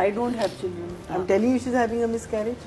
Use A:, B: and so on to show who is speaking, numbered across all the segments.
A: I don't have children. I'm telling you, she's having a miscarriage.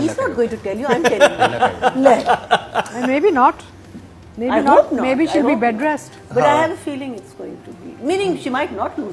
A: he's not going to tell you. I'm telling you.
B: Maybe not. Maybe not. Maybe she'll be bed rest.
A: But I have a feeling it's going to be. Meaning she might not lose.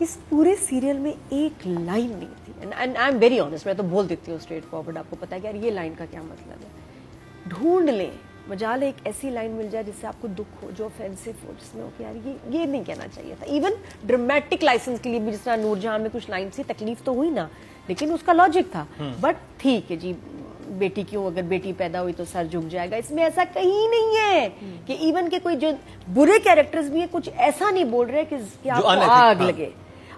C: اس پورے serial میں ایک line نہیں تھی, and I am very honest, میں تو بول دیتی ہوں اسٹریٹ فارورڈ, آپ کو پتا ہے کہ یار یہ لائن کا کیا مطلب ہے. ڈھونڈ لیں, مجال ایک ایسی لائن مل جائے جس سے آپ کو دکھ ہو, جو آفینسو ہو, جس میں ہو کہ یار یہ نہیں کہنا چاہیے تھا. ایون ڈرامیٹک لائسنس کے لیے بھی, جس طرح نور جہاں میں کچھ لائن تھی, تکلیف تو ہوئی نا, لیکن اس کا لاجک تھا. بٹ ٹھیک ہے جی, بیٹی کیوں, اگر بیٹی پیدا ہوئی تو سر جھک جائے گا, اس میں ایسا کہیں نہیں ہے. کہ ایون کہ کوئی جو برے کیریکٹرز بھی ہیں, کچھ ایسا نہیں بول رہے کہ آپ کو آگ لگے,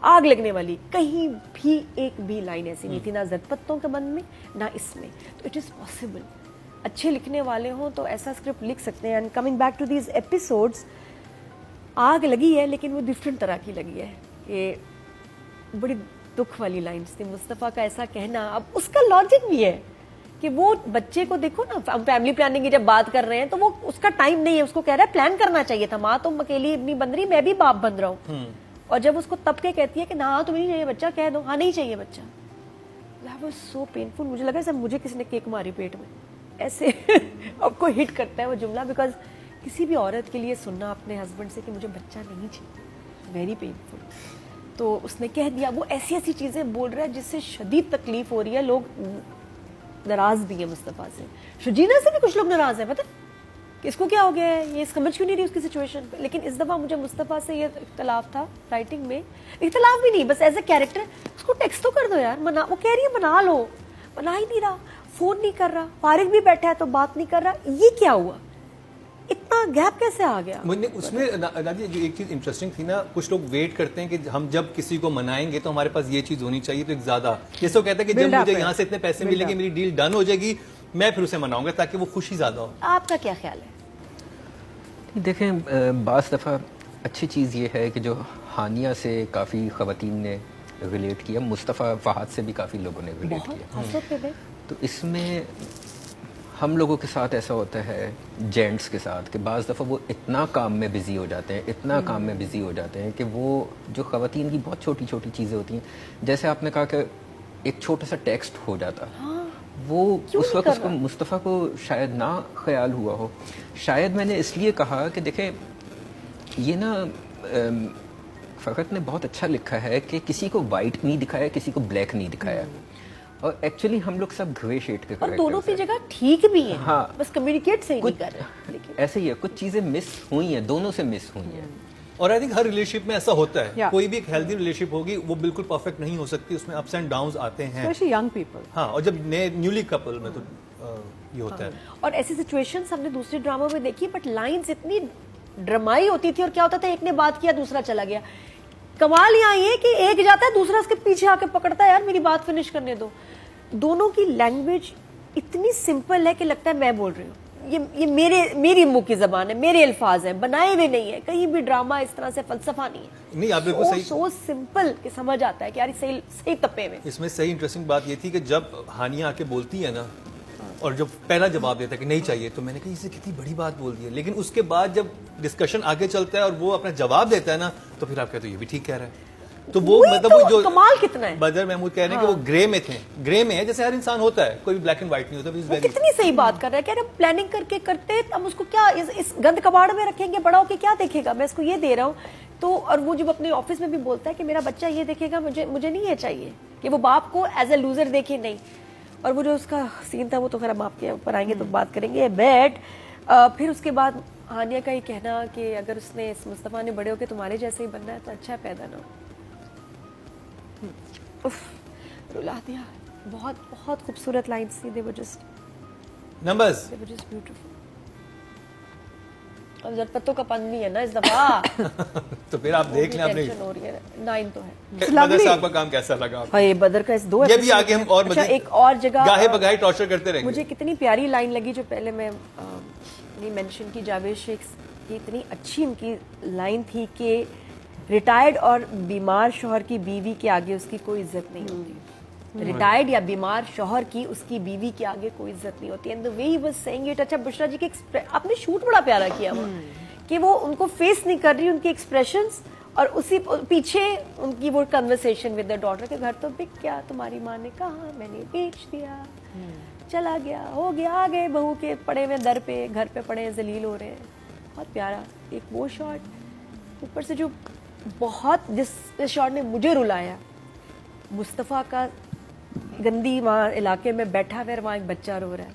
C: آگ لگنے والی کہیں بھی ایک بھی لائن ایسی نہیں تھی, نہ زد پتوں کے بند میں نہ اس میں. تو اٹ از پاسبل, اچھے لکھنے والے ہوں تو ایسا اسکرپٹ لکھ سکتے ہیں. And coming back to these episodes, آگ لگی ہے لیکن وہ ڈفرینٹ طرح کی لگی ہے. کہ بڑی دکھ والی لائنس تھی مصطفیٰ کا ایسا کہنا. اب اس کا لاجک بھی ہے کہ وہ بچے کو دیکھو نا, ہم فیملی پلاننگ کی جب بات کر رہے ہیں تو وہ اس کا ٹائم نہیں ہے, اس کو کہہ رہا ہے پلان کرنا چاہیے تھا, ماں تم اکیلی نہیں بن رہی, میں بھی باپ بن رہا ہوں. اور جب اس کو تب کے کہتی ہے کہ ہاں تمہیں نہیں چاہیے بچہ, کہہ دو ہاں نہیں چاہیے بچہ. That was so painful. مجھے لگا ایسا مجھے کسی نے کیک ماری پیٹ میں, ایسے آپ کو ہٹ کرتا ہے وہ جملہ. بیکاز کسی بھی عورت کے لیے سننا اپنے ہسبینڈ سے کہ مجھے بچہ نہیں چاہیے, ویری پینفل. تو اس نے کہہ دیا, وہ ایسی ایسی چیزیں بول رہا ہے جس سے شدید تکلیف ہو رہی ہے. لوگ ناراض بھی ہیں مصطفیٰ سے, شجینہ سے بھی کچھ لوگ ناراض ہیں, پتہ کہ اس کو کیا ہو گیا ہے, یہ سمجھ کیوں نہیں رہی اس کی سچویشن. لیکن اس دفعہ مجھے مصطفیٰ سے یہ اختلاف تھا رائٹنگ میں, اختلاف بھی نہیں, بس ایز اے کیریکٹر اس کو ٹیکسٹ تو کر دو یار, وہ کہہ رہی ہے بنا لو, بنا ہی نہیں رہا, فون نہیں کر رہا, فارغ بھی بیٹھا ہے تو بات نہیں کر رہا. یہ کیا ہوا, اتنا گیپ کیسے آ گیا؟
D: اس میں راجی جو ایک چیز انٹرسٹنگ تھی نا, کچھ لوگ ویٹ کرتے ہیں کہ ہم جب کسی کو منائیں گے تو ہمارے پاس یہ چیز ہونی چاہیے. تو ایک زیادہ جیسے وہ کہتا ہے کہ جب مجھے یہاں سے اتنے پیسے ملیں گے, میری ڈیل ڈن ہو جائے گی, میں پھر اسے مناؤں گا تاکہ وہ خوشی زیادہ ہو.
C: آپ کا کیا خیال ہے؟
E: دیکھیں, بعض دفعہ اچھی چیز یہ ہے کہ جو ہانیہ سے کافی خواتین نے ریلیٹ کیا, مصطفیٰ فہد سے بھی کافی لوگوں نے ریلیٹ کیا. تو اس میں ہم لوگوں کے ساتھ ایسا ہوتا ہے جینٹس کے ساتھ کہ بعض دفعہ وہ اتنا کام میں بزی ہو جاتے ہیں, اتنا کام میں بزی ہو جاتے ہیں کہ وہ جو خواتین کی بہت چھوٹی چھوٹی چیزیں ہوتی ہیں, جیسے آپ نے کہا کہ ایک چھوٹا سا ٹیکسٹ ہو جاتا, وہ اس وقت اس کو مصطفیٰ کو شاید نہ خیال ہوا ہو. شاید میں نے اس لیے کہا کہ دیکھیں یہ نا فقط نے بہت اچھا لکھا ہے کہ کسی کو وائٹ نہیں دکھایا, کسی کو بلیک نہیں دکھایا, اور ایکچولی ہم لوگ سب گرے شیڈ کے
C: اور دونوں کی جگہ ٹھیک بھی ہیں,
E: ہاں,
C: بس کمیونیکیٹ صحیح نہیں کر رہے. لیکن
E: ایسے ہی ہے, کچھ چیزیں مس ہوئی ہیں, دونوں سے مس ہوئی ہیں.
D: اور آئی تھنک ہر ریلیشن شپ میں ایسا ہوتا ہے, کوئی بھی ایک ہیلدی ریلیشن شپ ہوگی وہ بالکل پرفیکٹ نہیں ہو سکتی, اس میں اپس اینڈ ڈاؤنز آتے ہیں,
B: اسپیشلی ینگ پیپل.
D: ہاں, اور جب نئے نیولی کپل میں تو یہ ہوتا ہے.
C: اور ایسی سچویشنز ہم نے دوسرے ڈراموں میں دیکھی, بٹ لائنز اتنی ڈرامائی ہوتی تھی, اور کیا ہوتا تھا ایک نے بات کیا دوسرا چلا گیا. کمال یہاں یہ کہ ایک جاتا ہے دوسرا اس کے پیچھے آ کے پکڑتا ہے, یار میری بات فنش کرنے دو. دونوں کی لینگویج اتنی سمپل ہے کہ لگتا ہے میں بول رہی ہوں, یہ میری منہ کی زبان ہے, میرے الفاظ ہیں, بنائے ہوئے نہیں ہے, کہیں بھی ڈرامہ اس طرح سے فلسفہ نہیں ہے.
D: نہیں, آپ بالکل صحیح,
C: سو سمپل کہ سمجھ آتا ہے کہ یار صحیح تپے میں.
D: اس میں صحیح انٹرسٹنگ بات یہ تھی کہ جب ہانیہ آ کے بولتی ہے نا, اور جب پہلا جواب دیتا ہے کہ نہیں چاہیے, تو میں نے کہا اسے کتنی بڑی بات بول دی ہے. لیکن اس کے بعد جب ڈسکشن آگے چلتا ہے اور وہ اپنا جواب دیتا ہے نا, تو پھر آپ کہتے ہیں یہ بھی ٹھیک کہہ رہا ہے. تو وہ مطلب وہ جو
C: کمال کتنا ہے,
D: بدر محمود کہہ رہے ہیں کہ وہ گرے میں تھے, گرے میں ہے جیسے ہر انسان ہوتا ہے, کوئی بھی بلیک اینڈ وائٹ نہیں ہوتا.
C: وہ کتنی صحیح بات کر رہا ہے, کہہ رہے پلاننگ کر کے کرتے, اب اس کو کیا اس گند کباڑ میں رکھیں گے, بڑا ہو کے کیا دیکھے گا, میں اس کو یہ دے رہا ہوں. تو اور وہ جب اپنے آفس میں بھی بولتا ہے کہ میرا بچہ یہ دیکھے گا, مجھے نہیں یہ چاہیے, کہ وہ باپ کو ایز اے لوزر دیکھے نہیں. اور وہ جو اس کا سین تھا وہ تو خیر ہم آپ کے اوپر آئیں گے تو بات کریں گے. بیٹ پھر اس کے بعد ہانیہ کا یہ کہنا کہ اگر اس نے مصطفیٰ نے بڑے ہو کے تمہارے جیسے ہی بننا ہے تو اچھا پیدا نہ ہو. رلا دیا. بہت بہت خوبصورت لائنس تھی, they were just beautiful. اب زرپتوں کا پن بھی ہے نا اس دفعہ,
D: تو پھر آپ دیکھ لیں, اپنے
C: ٹینشن ہو رہی ہے. 9 تو ہے.
D: بدر صاحب کا کام کیسا لگا آپ کو؟
C: یہ بدر کا اس 2
D: یہ بھی آگے ہم اور مزید
C: ایک اور جگہ
D: گاہے بگاہے ٹارچر کرتے رہیں گے.
C: مجھے کتنی پیاری لائن لگی جو پہلے میں نہیں مینشن کی, جاوید شیخ کی اتنی اچھی ان کی لائن تھی کہ ریٹائرڈ اور بیمار شوہر کی بیوی کے آگے اس کی کوئی عزت نہیں ہوتی. ریٹائرڈ یا بیمار شوہر کی اس کی بیوی کے آگے کوئی عزت نہیں ہوتی. And the way he was saying it, اچھا بشرا جی کے آپ نے شوٹ بڑا پیارا کیا ہوا کہ وہ ان کو فیس نہیں کر رہی, ان کے ایکسپریشنز, اور اسی پیچھے ان کی وہ کنورسیشن ود دا ڈاٹر کہ گھر تو بک گیا, تمہاری ماں نے کہا, میں نے بیچ دیا, چلا گیا, ہو گیا, آ گئے بہو کے پڑے ہوئے در پہ, گھر پہ پڑے ذلیل ہو رہے ہیں. بہت پیارا ایک وہ شاٹ, اوپر سے جو بہت جس شاٹ نے مجھے رلایا, مصطفیٰ کا گندی وہاں علاقے میں بیٹھا ہوا ہے, وہاں ایک بچہ رو رہا ہے,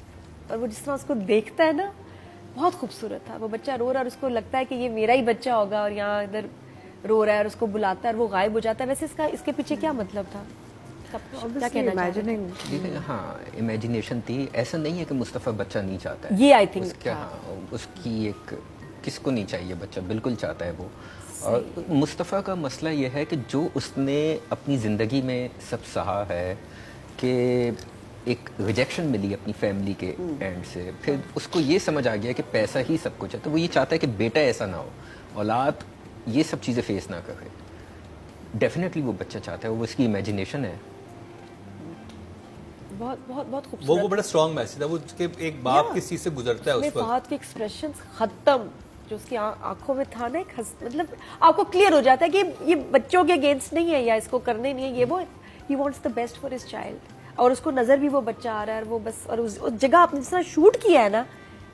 C: اور وہ جس طرح اس کو دیکھتا ہے نا, بہت خوبصورت تھا. وہ بچہ رو رہا ہے اور اس کو لگتا ہے کہ یہ میرا ہی بچہ ہوگا, اور یہاں ادھر رو رہا ہے اور اس کو بلاتا ہے اور وہ غائب ہو جاتا ہے. ویسے اس کے پیچھے کیا مطلب تھا؟ کیا کہنا چاہ رہے ہیں؟
E: ہاں امیجنیشن تھی. ایسا نہیں ہے کہ مصطفیٰ بچہ نہیں چاہتا ہے,
C: یہ آئی تھنک
E: اس کی ایک کس کو نہیں چاہیے بچہ, بالکل چاہتا ہے وہ. اور مصطفیٰ کا مسئلہ یہ ہے کہ جو اس نے اپنی زندگی میں سب سہا ہے, کہ ایک ریجیکشن ملی اپنی فیملی کے اینڈ سے, پھر اس کو یہ سمجھ آ گیا کہ پیسہ ہی سب کچھ ہے, تو وہ یہ چاہتا ہے کہ بیٹا ایسا نہ ہو, اولاد یہ سب چیزیں فیس نہ کرے. ڈیفینیٹلی وہ بچہ چاہتا ہے, وہ اس کی امیجنیشن ہے.
C: بہت بہت بہت خوبصورت.
D: وہ بڑا اسٹرانگ میسج ہے, وہ کہ ایک باپ کس چیز سے گزرتا ہے اس وقت.
C: فہد کے ایکسپریشنز ختم, جو اس کی آنکھوں میں تھا نا, ایک مطلب آپ کو کلیئر ہو جاتا ہے کہ یہ بچوں کے اگینسٹ نہیں ہے یا اس کو کرنے نہیں ہے, یہ وہ he wants the best for his child. اور اس کو نظر بھی وہ بچہ آ رہا ہے, اور وہ بس, اور اس جگہ آپ نے جس طرح شوٹ کیا ہے نا,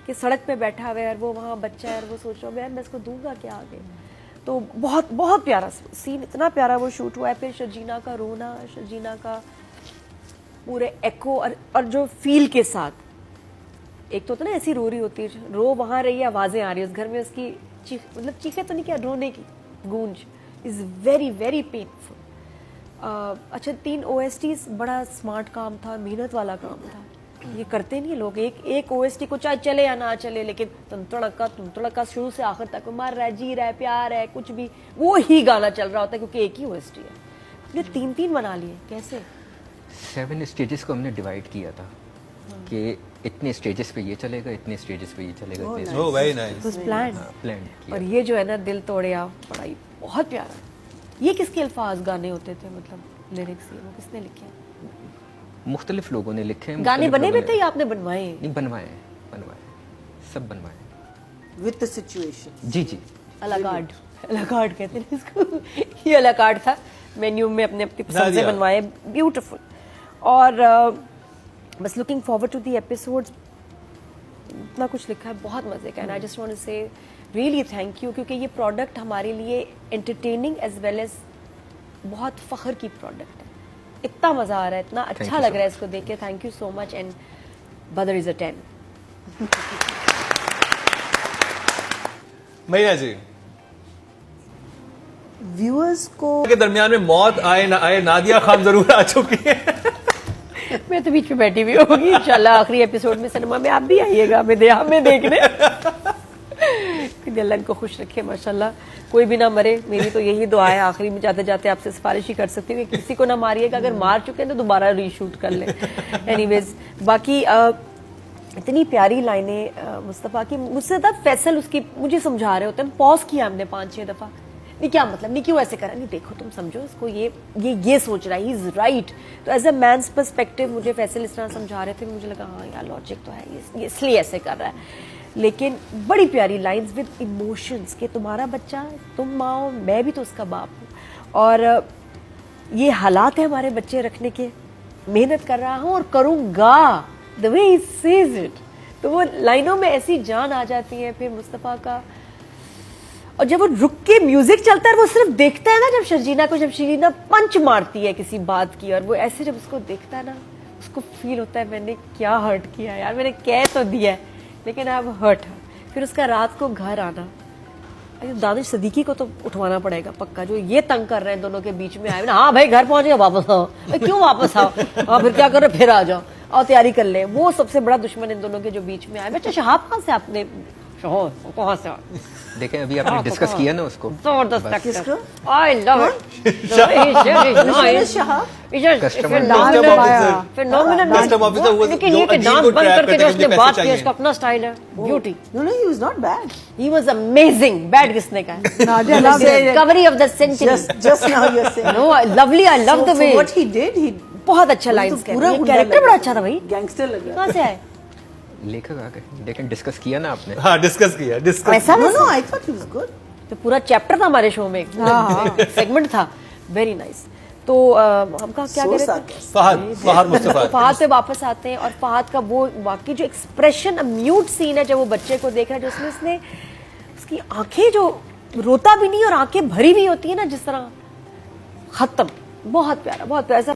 C: کہ سڑک پہ بیٹھا ہوا ہے اور وہ وہاں بچہ ہے, اور وہ سوچ رہا ہوں میں اس کو دوں گا کیا آگے. تو بہت بہت پیارا سین, اتنا پیارا وہ شوٹ ہوا ہے. پھر شرجینا کا رونا, شرجینا کا پورے ایکو, اور جو فیل کے ساتھ, ایک تو ہوتا نا ایسی رو رہی ہوتی ہے, رو وہاں رہی ہے, آوازیں آ رہی ہے اس گھر میں, اس کی مطلب چیخیں تو نہیں کیا, رونے کی گونج از ویری ویری پینفل. اچھا 3 OSTs بڑا اسمارٹ کام تھا, محنت والا کام تھا. یہ کرتے نہیں لوگ, ایک OST کو چاہے چلے یا نہ چلے, لیکن تم تڑکا شروع سے آخر تک مر رہا ہے, جی رہا ہے, پیار ہے, کچھ بھی وہ ہی گانا چل رہا ہوتا ہے, کیونکہ ایک ہی OST ہے. یہ 3 بنا لیے کیسے؟
E: 7 اسٹیجز کو ہم نے ڈیوائڈ کیا تھا, کہ اتنے اسٹیجز پہ یہ چلے گا, اتنے اسٹیجز پہ یہ چلے گا.
D: Oh, very nice.
E: پلان.
C: اور یہ جو ہے نا دل توڑیا, بڑا ہی بہت پیارا. یہ کس کے الفاظ گانے ہوتے تھے, مطلب لیرکس, یہ وہ کس نے لکھے؟
E: مختلف لوگوں نے لکھے ہیں.
C: گانے بنے ہوئے تھے یا آپ نے بنوائے؟
E: نہیں, بنوائے, سب بنوائے
A: with the situation.
E: جی جی.
C: الاکارڈ کہتے ہیں اس کو. یہ الاکارڈ تھا, مینیو میں اپنے اپنی پسند سے بنوائے, بیوٹیفل. اور بس looking forward to the episodes. اتنا کچھ لکھا ہے, بہت مزے کا. And I just want to say really thank you, کیونکہ یہ پروڈکٹ ہمارے لیے انٹرٹیننگ ایز ویل ایز بہت فخر کی پروڈکٹ ہے. اتنا مزہ آ رہا ہے, اتنا اچھا لگ رہا ہے اس کو دیکھ کے. Thank you so much, and brother is a 10.
D: میرا جی
A: ویورز کو
D: کے درمیان میں موت آئے نہ آئے, نادیہ خان ضرور آ چکی ہے.
C: میں تو بیچ میں بیٹھی ہوئی ہوگی, انشاءاللہ آخری ایپیسوڈ میں سنیما میں آپ بھی آئیے گا ہمیں دیکھنے. اللہ ان کو خوش رکھے, ماشاءاللہ کوئی بھی نہ مرے. میری تو یہی دعا ہے, آخری میں جاتے جاتے آپ سے سفارش ہی کر سکتی ہوں کہ کسی کو نہ ماریے گا, اگر مار چکے ہیں تو دوبارہ ری شوٹ کر لیں. اینی ویز, باقی اتنی پیاری لائنیں مصطفیٰ کی. مجھ سے زیادہ فیصل اس کی مجھے سمجھا رہے ہوتے ہیں, پوز کیا ہم نے 5-6 دفعہ, نہیں کیا مطلب, نہیں کیوں ایسے کرا, نہیں دیکھو تم سمجھو اس کو, یہ سوچ رہا ہے, ہی از رائٹ. تو ایز اے مینس پرسپیکٹو مجھے فیصل اس طرح سمجھا رہے تھے, مجھے لگا ہاں یار لاجک تو ہے, یہ اس لیے ایسے کر رہا ہے. لیکن بڑی پیاری لائنز ود ایموشنز, کہ تمہارا بچہ, تم ماں ہو, میں بھی تو اس کا باپ ہوں, اور یہ حالات ہیں ہمارے بچے رکھنے کے, محنت کر رہا ہوں اور کروں گا, the way he says it. تو وہ لائنوں میں ایسی جان آ جاتی ہے. پھر مصطفیٰ کا, اور جب وہ رک کے میوزک چلتا ہے, وہ صرف دیکھتا ہے نا, جب شرجینا پنچ مارتی ہے کسی بات کی, اور وہ ایسے جب اس کو دیکھتا ہے نا, اس کو فیل ہوتا ہے میں نے کیا ہرٹ کیا یار, میں نے کہہ تو دیا ہے لیکن اب ہرٹ ہے. پھر اس کا رات کو گھر آنا, دانش صدیقی کو تو اٹھوانا پڑے گا پکا, جو یہ تنگ کر رہے ہیں دونوں کے بیچ میں آئے نا, ہاں بھائی گھر پہنچ گیا, واپس آؤ. کیوں واپس آؤ, ہاں پھر کیا کرو, پھر آ جاؤ, اور تیاری کر لیں. وہ سب سے بڑا دشمن ان دونوں کے جو بیچ میں آئے. بچہ شہاب کہاں سے, آپ نے کہاں سے
E: دیکھیں ابھی آپ نے ڈسکس کیا نا اس کو,
C: زبردست. I love it.
D: Custom officer was
C: لیکن یہ کہ
D: جو
C: دانت
D: عجیب
C: بند کر کے جو اس نے
D: پیسے
C: بات کی,
D: چاہیے.
C: اس کا اپنا اسٹائل ہے, beauty.
A: No, he was not bad.
C: He was amazing. Bad کس نے کہا ہے,
B: Nadia loved it.
C: discovery of the century.
A: Just now you're saying.
C: No, lovely. I love the way.
A: What he did, he
C: بہت اچھا lines کہہ رہے ہیں, character بڑا اچھا تھا بھائی.
A: gangster لگ رہا.
C: کہاں سے آئے
E: لیکھک آ گئے, لیکن ڈسکس کیا نا آپ نے.
D: ہاں ڈسکس کیا,
C: ایسا
A: No, no, I thought he was good.
C: تو پورا چیپٹر تھا ہمارے شو میں, سیگمنٹ تھا, ویری نائس. تو ہم کا کیا کہہ رہے تھے,
D: فہد مصطفیٰ.
C: فہد پہ واپس آتے ہیں, اور فہد کا وہ واقعی جو ایکسپریشن, میوٹ سین ہے جب وہ بچے کو دیکھ رہا ہے, جو اس نے اس کی آنکھیں جو روتا بھی نہیں اور آنکھیں بھری ہوئی ہوتی ہے نا جس طرح. ختم. بہت پیارا, بہت پیارا.